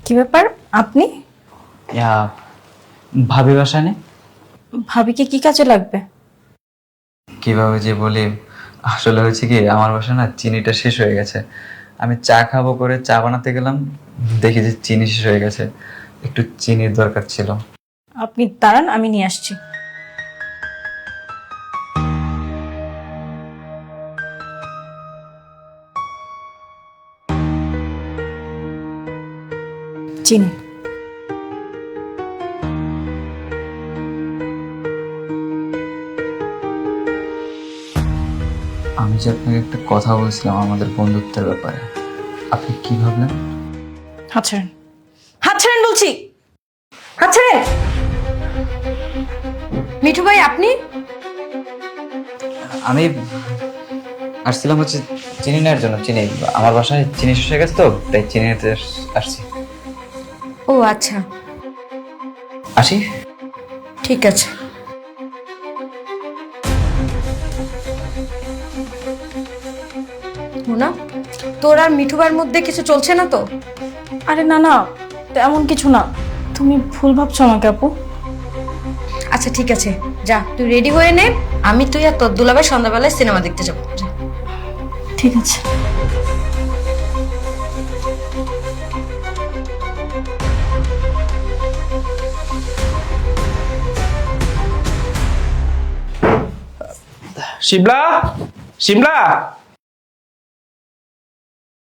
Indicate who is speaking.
Speaker 1: কি ব্যাপার আপনি?
Speaker 2: ভাবি বাসা নেই?
Speaker 1: ভাবিকে কি কাজে লাগবে?
Speaker 2: কিভাবে যে বলি, আসলে হয়েছে কি, আমার বাসা না চিনিটা শেষ হয়ে গেছে। আমি চা খাবো করে চা বানাতে গেলাম, দেখি যে চিনি শেষ হয়ে গেছে। একটু চিনির দরকার ছিল।
Speaker 1: আপনি দাঁড়ান, আমি নিয়ে আসছি। চিনি।
Speaker 2: আমি যে আপনাকে একটা কথা বলছিলাম আমাদের বন্ধুত্বের ব্যাপারে, আপনি কি ভাবলেন?
Speaker 1: হাত ছাড়েন, হাত ছাড়েন বলছি, হাত ছাড়েন।
Speaker 3: মিঠু ভাই আপনি?
Speaker 2: আমি আসছিলাম হচ্ছে চিনি নেওয়ার জন্য। চিনি, আমার বাসায় চিনি শেষ হয়ে গেছে তো, তাই চিনি নিতে আসছি।
Speaker 3: ও আচ্ছা,
Speaker 2: আসি।
Speaker 3: ঠিক আছে। মোনা, তোর আর মিঠু ভাইয়ের মধ্যে কিছু চলছে না তো?
Speaker 1: আরে না না, তেমন কিছু না। তুমি ভুল ভাবছো আমাকে আপু।
Speaker 3: আচ্ছা ঠিক আছে, যা তুই রেডি হয়ে নে। আমি তুই আর তোর দুলাভাই সন্ধ্যাবেলায় সিনেমা দেখতে যাবো। যা।
Speaker 1: ঠিক আছে।
Speaker 4: শিমলা, শিমলা,